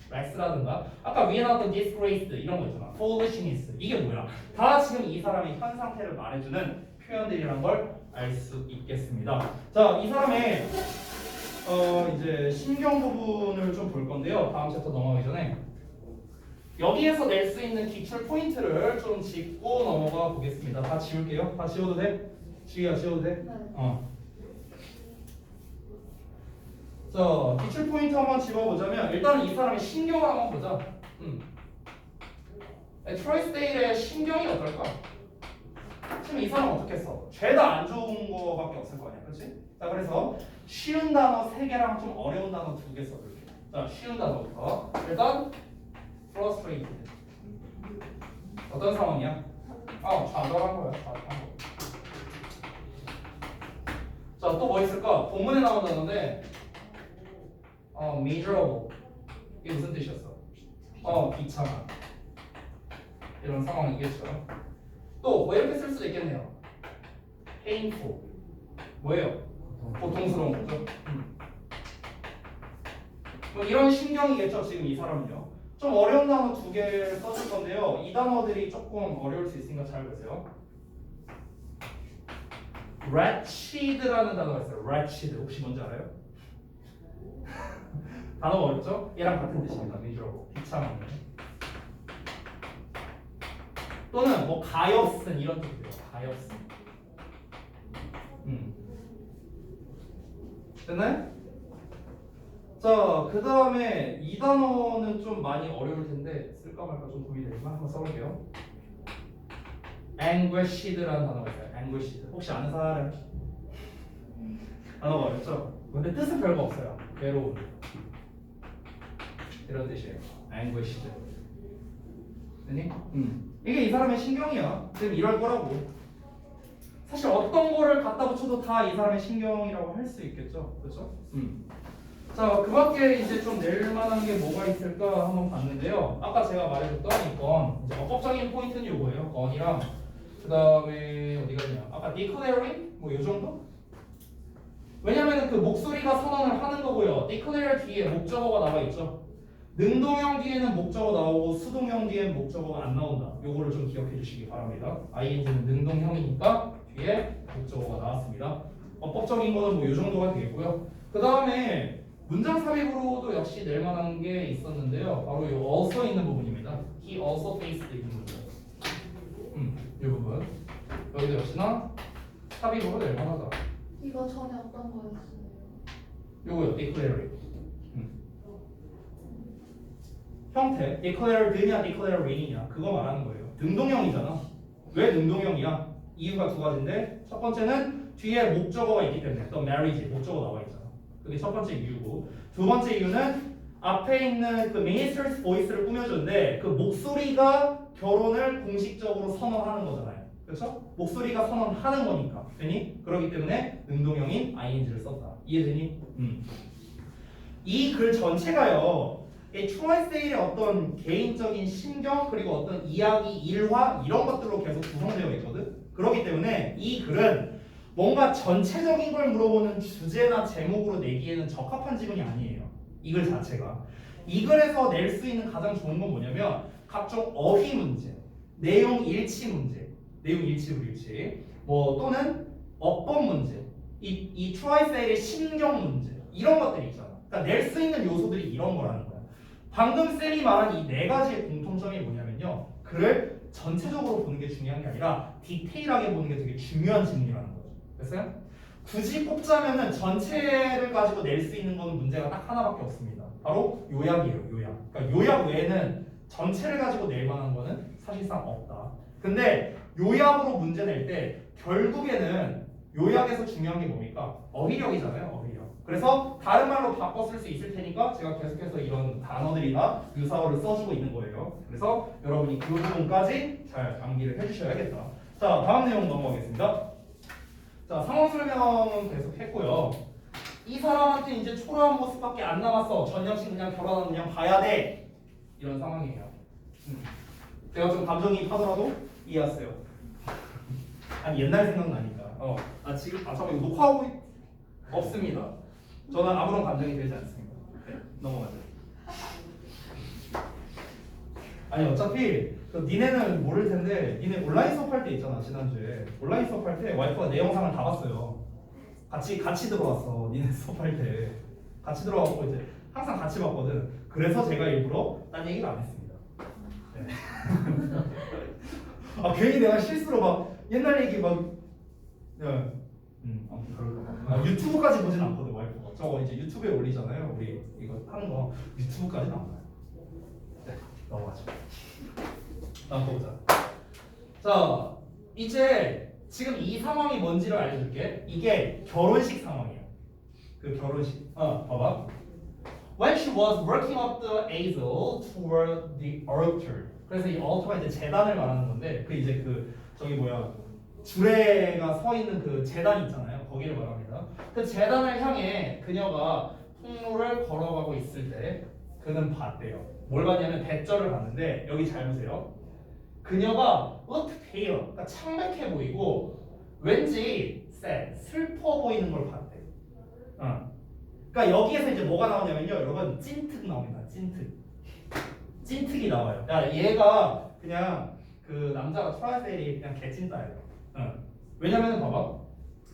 rest라든가 아까 위에 나왔던 disgraced 이런 거 있잖아. foolishness 이게 뭐야? 다 지금 이 사람의 현 상태를 말해주는 표현들이란 걸 알 수 있겠습니다. 자, 이 사람의 이제 심경 부분을 좀 볼 건데요. 다음 챕터 넘어가기 전에 여기에서 낼 수 있는 기출 포인트를 좀 짚고 넘어가 보겠습니다. 다 지울게요. 다 지워도 돼? 지우야 지워도 돼? 네. 자, 기출 포인트 한번 집어보자면 일단 이 사람의 신경을 한번 보자. 트로이스데일의 신경이 어떨까? 지금 이 사람 어떻게 써? 죄다 안 좋은 거밖에 없을 거 아니야, 그렇지? 자, 그래서 쉬운 단어 3개랑 좀 어려운 단어 2개 써볼게. 자, 쉬운 단어부터 일단 frustrated. 어떤 상황이야? 좌절한 거야, 좌절한 거. 자, 또 뭐 있을까? 본문에 나온 단어인데 miserable. 이게 무슨 뜻이었어? 비참한. 이런 상황이겠죠. 또 뭐 이렇게 쓸 수도 있겠네요. painful. 뭐예요? 고통스러운 거죠. 뭐 이런 신경이겠죠. 지금 이 사람은요. 좀 어려운 단어 2개 써줄 건데요. 이 단어들이 조금 어려울 수 있으니까 잘 보세요. wretched라는 단어가 있어요. wretched 혹시 뭔지 알아요? 단어가 어렵죠? 얘랑 같은 뜻입니다. miserable. 비참한 거. 또는 뭐 가엾은 이런 뜻이에요. 가엾은. 됐나요? 자, 그 다음에 이 단어는 좀 많이 어려울 텐데 쓸까 말까 좀 고민되지만 한번 써볼게요. anguished라는 단어가 있어요. anguished. 혹시 아는 사람? 단어가 어렵죠? 근데 뜻은 별거 없어요. 괴로운 이런 뜻이에요. anguished. 아니? 이게 이 사람의 신경이야. 지금 이럴 거라고. 사실 어떤 거를 갖다 붙여도 다 이 사람의 신경이라고 할 수 있겠죠. 그렇죠? 자, 그 밖에 이제 좀 낼 만한 게 뭐가 있을까 한번 봤는데요. 아까 제가 말해줬던 이 건, 이제 어법적인 포인트는 요거예요. 건이랑, 그 다음에 어디가 있냐. 아까 declare? 뭐 요 정도? 왜냐면은 그 목소리가 선언을 하는 거고요. declare 뒤에 목적어가 나와 있죠. 능동형 뒤에는 목적어 나오고 수동형 뒤에는 목적어가 안 나온다. 요거를 좀 기억해 주시기 바랍니다. ing는 능동형이니까 뒤에 목적어가 나왔습니다. 어법적인 거는 뭐 요 정도가 되겠고요. 그 다음에 문장 삽입으로도 역시 낼 만한 게 있었는데요. 바로 이 also 있는 부분입니다. He also faced 있는 부분. 이 부분. 여기도 역시나 삽입으로 낼 만하다. 이거 전에 어떤 거였어요? 요거요. declare. 형태. declare드냐 declare이냐 그거 말하는 거예요. 능동형이잖아. 왜 능동형이야? 이유가 두 가지인데 첫 번째는 뒤에 목적어가 있기 때문에 또 marriage 목적어 나와 있잖아. 그게 첫 번째 이유고 두 번째 이유는 앞에 있는 그 minister's voice를 꾸며주는데 그 목소리가 결혼을 공식적으로 선언하는 거잖아요. 그렇죠? 목소리가 선언하는 거니까 되니? 그렇기 때문에 능동형인 ing를 썼다. 이해되니? 이 글 전체가요. 이 트라이세일의 어떤 개인적인 심경 그리고 어떤 이야기, 일화 이런 것들로 계속 구성되어 있거든. 그렇기 때문에 이 글은 뭔가 전체적인 걸 물어보는 주제나 제목으로 내기에는 적합한 지문이 아니에요. 이 글 자체가. 이 글에서 낼 수 있는 가장 좋은 건 뭐냐면 각종 어휘 문제, 내용 일치 문제, 내용 일치 불일치, 뭐 또는 어법 문제, 이 트라이세일의 심경 문제 이런 것들이 있잖아. 그러니까 낼 수 있는 요소들이 이런 거라는 거야. 방금 쌤이 말한 이 네 가지의 공통점이 뭐냐면요. 글을 전체적으로 보는 게 중요한 게 아니라 디테일하게 보는 게 되게 중요한 질문이라는 거죠. 됐어요? 굳이 꼽자면은 전체를 가지고 낼 수 있는 건 문제가 딱 하나밖에 없습니다. 바로 요약이에요. 요약. 그러니까 요약 외에는 전체를 가지고 낼 만한 거는 사실상 없다. 근데 요약으로 문제 낼 때 결국에는 요약에서 중요한 게 뭡니까? 어휘력이잖아요. 어휘력. 그래서 다른 말로 바꿔 쓸 수 있을 테니까 제가 계속해서 이런 단어들이나 유사어를 써주고 있는 거예요. 그래서 여러분이 그 부분까지 잘 암기를 해주셔야겠다. 자, 다음 내용 넘어가겠습니다. 자, 상황 설명은 계속 했고요. 이 사람한테 이제 초라한 모습밖에 안 남았어. 전형식 그냥 결혼하면 그냥 봐야 돼. 이런 상황이에요. 제가 좀 감정이입하더라도 이해하세요. 아니 옛날 생각나니까. 지금 잠깐 이거 녹화하고 없습니다. 저는 아무런 감정이 들지 않습니다. 네, 넘어가죠. 아니 어차피 니네는 모를 텐데 니네 온라인 수업할 때 있잖아. 지난주에 온라인 수업할 때 와이프가 내 영상을 다 봤어요. 같이 들어왔어. 니네 수업할 때 같이 들어와서 이제 항상 같이 봤거든. 그래서 제가 일부러 딴 얘기를 안 했습니다. 네. 괜히 내가 실수로 막 옛날 얘기 막 아무튼 그럴까 봐. 유튜브까지 보진 않거든 와이프가. 저거 이제 유튜브에 올리잖아요. 우리 이거 하는 거 유튜브까지는 안 봐요. 네, 넘어가죠. 다음 거 보자. 자, 이제 지금 이 상황이 뭔지를 알려줄게. 이게 결혼식 상황이야. 그 결혼식. 봐봐. When she was working up the easel toward the altar. 그래서 이 altar가 이제 제단을 말하는 건데, 그 이제 저기 주례가 서 있는 그 제단이 있잖아요. 거기를 말합니다. 그 제단을 향해 그녀가 통로를 걸어가고 있을 때 그는 봤대요. 뭘 봤냐면 대절을 봤는데 여기 잘 보세요. 그녀가 looked pale, 그러니까 창백해 보이고 왠지 sad, 슬퍼 보이는 걸 봤대. 그러니까 여기에서 이제 뭐가 나오냐면요, 여러분 찐특 나옵니다. 찐특이 나와요. 야, 얘가 그냥 그 남자가 트라이세일이 그냥 개찐따예요. 왜냐면은 봐봐,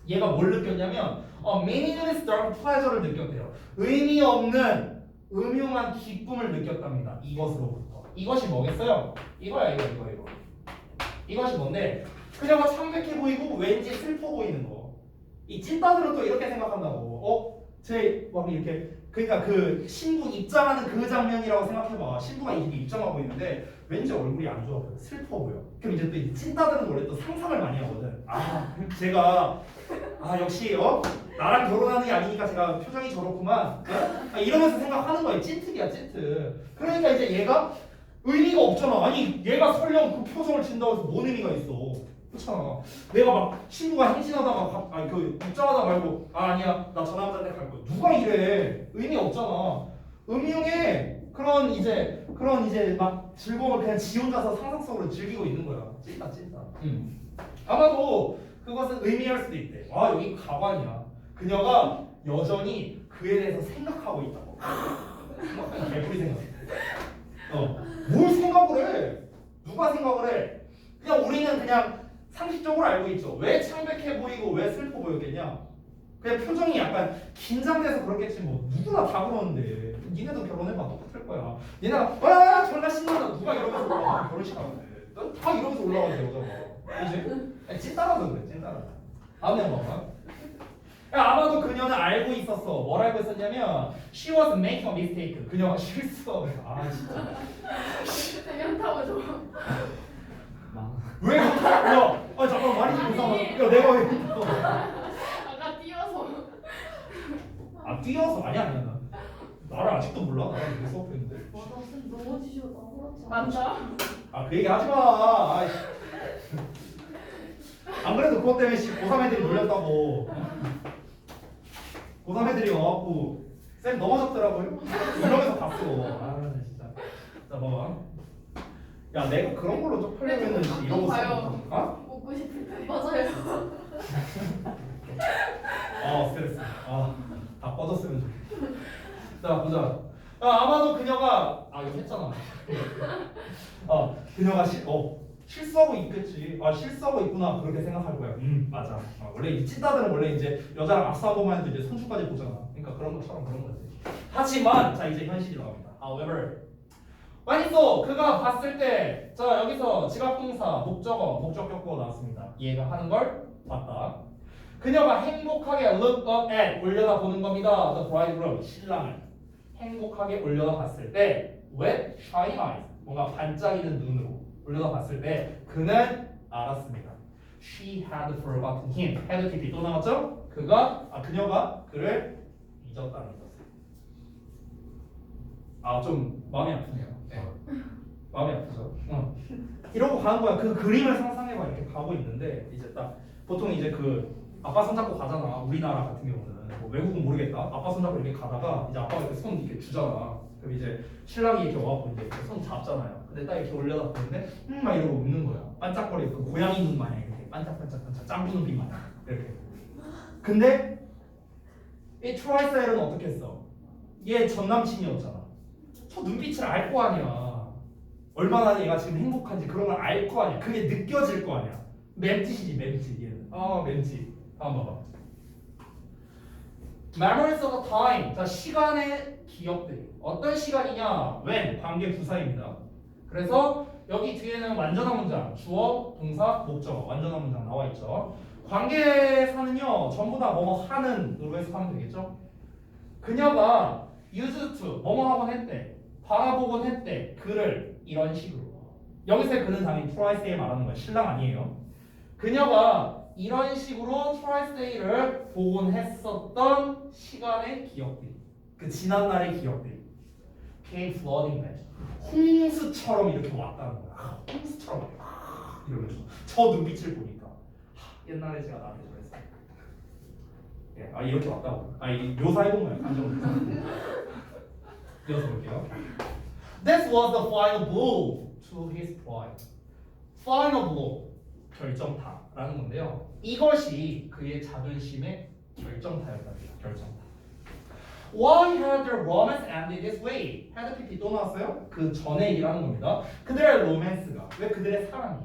얘가 뭘 느꼈냐면 meaningless dark pleasure를 느꼈대요. 의미 없는 음흉한 기쁨을 느꼈답니다. 이것으로부터. 이것이 뭐겠어요? 이거야, 이거. 이것이 뭔데? 그녀가 창백해 보이고 왠지 슬퍼 보이는 거. 이 찐따들은 또 이렇게 생각한다고. 쟤 막 이렇게 그러니까 그 신부 입장하는 그 장면이라고 생각해봐. 신부가 이렇게 입장하고 있는데 왠지 얼굴이 안 좋아 보여. 슬퍼 보여. 그럼 이제 또 이 찐따들은 원래 또 상상을 많이 하거든. 아, 제가 역시 나랑 결혼하는 게 아니니까 제가 표정이 저렇구만. 이러면서 생각하는 거야. 찐특이야, 찐특. 그러니까 이제 얘가 의미가 없잖아. 아니 얘가 설령 그 표정을 진다고 해서 뭔 의미가 있어. 그렇잖아. 내가 막 친구가 행진하다가 그 입장하다 말고 아니야 나 저 남자한테 갈 거야. 누가 이래? 의미 없잖아. 음흉의 그런 이제 막 즐거움을 그냥 지 혼자서 상상 속으로 즐기고 있는 거야. 찐다. 아마도 그것은 의미할 수도 있대. 여기 가관이야. 그녀가 여전히 그에 대해서 생각하고 있다고. 개풀이 생각. 뭘 생각을 해? 누가 생각을 해? 그냥 우리는 그냥 상식적으로 알고 있죠. 왜 창백해 보이고 왜 슬퍼 보였겠냐? 그냥 표정이 약간 긴장돼서 그렇겠지 뭐. 누구나 다 그러는데. 니네도 결혼해봐 똑같을 거야. 얘네가 와 졸라 신난다. 누가 이러면서 올라가 결혼식 하는데. 넌 다 이러면서 올라가지 여자가. 그지? 찐따라서 그래 찐따라. 다음에 봐봐. 아마도 그녀는 알고 있었어. 뭘 알고 있었냐면 she was making a mistake. 그녀가 실수하고 진짜. 현타고 줘. 왜? 야, 잠깐 말이 좀 이상하다. 야, 내가 왜? 아까 뛰어서. 뛰어서 아니야. 나를 아직도 몰라. 나랑 이렇게 수업했는데. 맞아, 쌤 넘어지셔 너무 맞아. 그 얘기 하지 마. 아이씨. 안 그래도 그것 때문에 고3 애들이 놀렸다고. 고3 애들이 와갖고 쌤 넘어졌더라고요. 이러면서 봤어. 진짜. 자, 봐봐. 야, 내가 그런 걸로 쪽팔려면은 이러고 봐요. 먹고 싶을 때. 맞아요. 스트레스. 다 꺼졌으면 좋겠다. 자, 보자. 아마도 그녀가 이거 했잖아. 그녀가 실수하고 있겠지. 실수하고 있구나. 그렇게 생각할 거야. 맞아. 원래 이 찐따들은 원래 이제 여자랑 악수 한 번만 해도 이제 손주까지 보잖아. 그러니까 그런 것처럼 그런 거지. 하지만 자 이제 현실이 나옵니다. However, 만약에 그가 봤을 때, 자 여기서 지각동사, 목적어, 목적격보가 나왔습니다. 얘가 하는 걸 봤다. 그녀가 행복하게 look up at 올려다보는 겁니다. The bridegroom, 신랑을 행복하게 올려다봤을 때 with shiny eyes, 뭔가 반짝이는 눈으로 올려다봤을 때 그는 알았습니다. She had forgotten him. had PP 또 나왔죠? 그녀가 그를 잊었다는 것을. 좀 마음이 아프네요. 네. 마음이 아프죠. 이러고 가는 거야. 그 그림을 상상해봐. 이렇게 가고 있는데 이제 딱 보통 이제 그 아빠 손잡고 가잖아. 우리나라 같은 경우는 뭐 외국은 모르겠다. 아빠 손잡고 이렇게 가다가 이제 아빠가 이렇게 손 이렇게 주잖아. 그럼 이제 신랑이 이렇게 와갖고 이제 손 잡잖아요. 근데 딱 이렇게 올려다 보는데 막 이러고 웃는 거야. 반짝거리고 그 고양이 눈 마냥 이렇게 반짝반짝 짱구 눈빛 마냥 이렇게. 근데 이 트라이사일은 어떻게 했어? 얘 전 남친이었잖아. 저 눈빛을 알 거 아니야. 얼마나 얘가 지금 행복한지 그런 걸 알 거 아니야. 그게 느껴질 거 아니야. 맴짓이지 맴짓 얘는. 맴짓. 다음 봐봐. Memories of a time. 자 시간의 기억들이. 어떤 시간이냐? when 관계 부사입니다. 그래서 여기 뒤에는 완전한 문장, 주어, 동사, 목적어 완전한 문장 나와 있죠. 관계사는요 전부 다 뭐뭐 하는으로 해석하면 되겠죠. 그녀가 used to 뭐뭐 하곤 했대, 바라보곤 했대, 그를 이런 식으로. 여기서의 그는 당연히 twice day 말하는 거예요. 신랑 아니에요. 그녀가 이런 식으로 twice day를 보곤 했었던 시간의 기억들이, 그 지난 날의 기억들이 came flooding back. 홍수처럼 이렇게 왔다는 거야. 홍수처럼 이러면서 저 눈빛을 보니까 옛날에 제가 나한테 저랬어. 이렇게 왔다고. 이 묘사해본 거야. 감정을. 이어서 볼게요. This was the final blow to his pride. Final blow, 결정타라는 건데요. 이것이 그의 자존심의 결정타였답니다. 결정타. Why had their romance ended this way? had PP 또 나왔어요? 그 전에 얘기하는 겁니다. 그들의 로맨스가, 왜 그들의 사랑이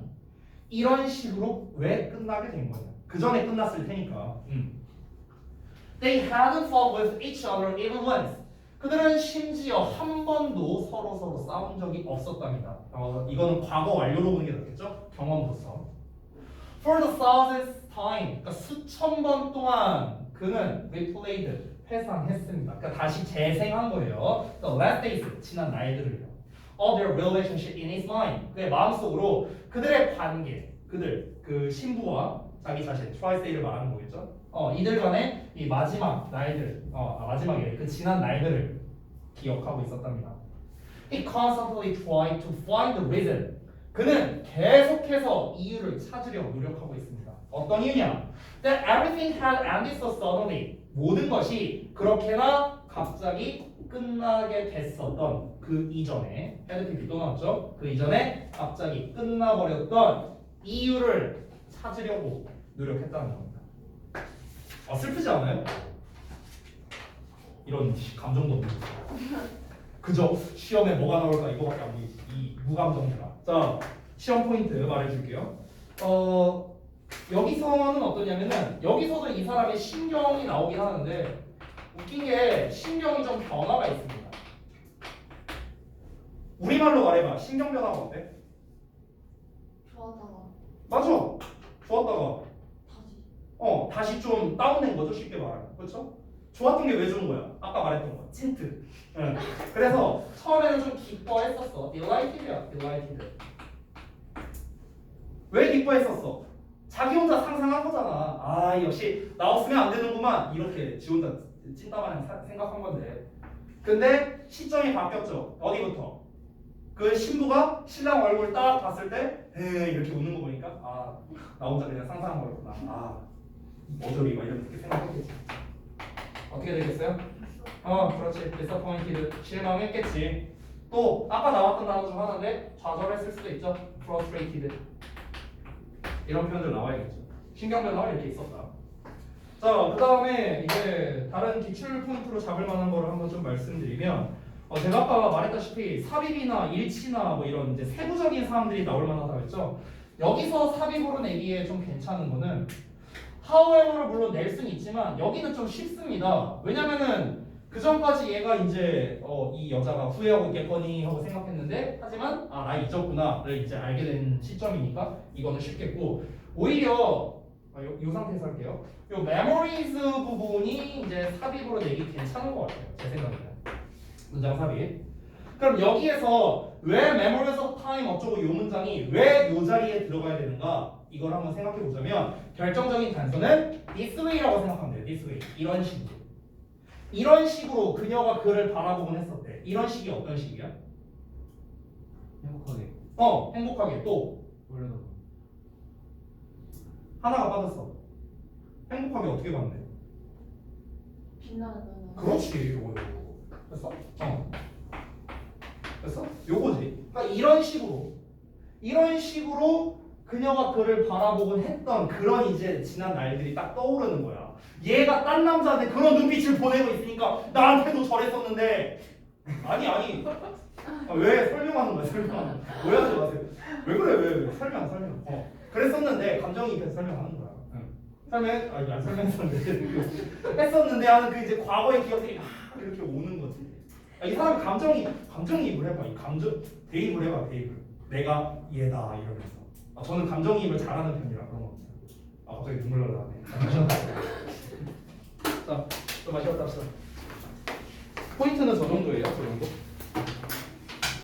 이런 식으로 왜 끝나게 된 거냐? 그 전에 끝났을 테니까. They hadn't fought with each other even once. 그들은 심지어 한 번도 서로 싸운 적이 없었답니다. 이거는 과거 완료로 보는 게 낫겠죠? 경험으로서. For the thousandth time, 그러니까 수천 번 동안 그는 replayed, 회상했습니다. 그러니까 다시 재생한 거예요. The last days, 지난 날들을요. Of their relationship in his mind. 그의 마음속으로 그들의 관계, 그들, 그 신부와 자기 자신, 트라이스테이를 말하는 거겠죠. 이들 간의 이 마지막 날들, 마지막에 그 지난 날들을 기억하고 있었답니다. He constantly tried to find the reason. 그는 계속해서 이유를 찾으려 노력하고 있습니다. 어떤 이유냐? That everything had ended so suddenly. 모든 것이 그렇게나 갑자기 끝나게 됐었던 그 이전에 헤드핀이 또 나왔죠? 그 이전에 갑자기 끝나버렸던 이유를 찾으려고 노력했다는 겁니다. 슬프지 않아요? 이런 감정도 없는 거죠. 그저 시험에 뭐가 나올까 이거밖에 안 보이지. 이 무감정자. 자, 시험 포인트 말해줄게요. 여기서는 어떠냐면은 여기서도 이 사람의 신경이 나오긴 하는데 웃긴 게 신경이 좀 변화가 있습니다. 우리말로 말해봐. 신경 변화가 어때? 좋아하다가 맞아. 좋았다가 다시 다시 좀 다운된 거죠. 쉽게 말하면. 그렇죠? 좋았던 게 왜 좋은 거야? 아까 말했던 거. 찐트. 응. 그래서 처음에는 좀 기뻐했었어. delighted야. delighted. 왜 기뻐했었어? 자기 혼자 상상한 거잖아. 아 역시 나 없으면 안 되는구만. 이렇게 지 혼자 찐따마냥 생각한 건데. 근데 시점이 바뀌었죠. 어디부터? 그 신부가 신랑 얼굴 딱 봤을 때 이렇게 웃는 거 보니까 아 나 혼자 그냥 상상한 거였구나. 아 어저리 막 이렇게 생각했겠지. 어떻게 되겠어요? 그렇지. disappointed. 실망했겠지. 또 아까 나왔던 단어 중 하나인데 좌절했을 수도 있죠. frustrated. 이런 표현들 나와야겠죠. 신경 변화가 이렇게 있었다. 자, 그 다음에 이제 다른 기출 포인트로 잡을 만한 거를 한번 좀 말씀드리면 제가 아까 말했다시피 삽입이나 일치나 뭐 이런 이제 세부적인 사항들이 나올 만하다고 했죠. 여기서 삽입으로 내기에 좀 괜찮은 거는 however를 물론 낼 수는 있지만 여기는 좀 쉽습니다. 왜냐면은 그 전까지 얘가 이제 이 여자가 후회하고 있겠거니 하고 생각했는데 하지만 나 잊었구나를 이제 알게 된 시점이니까 이거는 쉽겠고 오히려 요 상태에서 할게요. 요 memories 부분이 이제 삽입으로 내기 괜찮은 것 같아요. 제 생각에는 문장 삽입. 그럼 여기에서 왜 memories of time 어쩌고 요 문장이 왜 요 자리에 들어가야 되는가 이걸 한번 생각해 보자면 결정적인 단서는 this way라고 생각하면 돼요. this way 이런 식으로. 이런 식으로 그녀가 그를 바라보곤 했었대. 이런 식이 어떤 식이야? 행복하게. 행복하게. 또 원래도 하나가 빠졌어. 행복하게 어떻게 봤는데? 빛나는 그렇지. 요거. 됐어? 됐어? 요거지. 그러니까 이런 식으로 그녀가 그를 바라보곤 했던 그런 이제 지난 날들이 딱 떠오르는 거야. 얘가 딴 남자한테 그런 눈빛을 보내고 있으니까 나한테도 저랬었는데 아니 왜 설명하는 거야 설명 오해하지 마세요. 왜 그래 왜 설명 그랬었는데 감정이입해서 설명하는 거야. 안 설명했었는데 했었는데 하는 그 이제 과거의 기억들이 막 이렇게 오는 거지. 이 사람 감정이입을 해봐. 이 감정 대입을 해봐. 대입을 내가 얘다 이러면서. 저는 감정이입을 잘하는 편이라 그런 거. 갑자기 눈물 나네. 자, 좀 마시고 합시다. 포인트는 저 정도예요. 저 정도.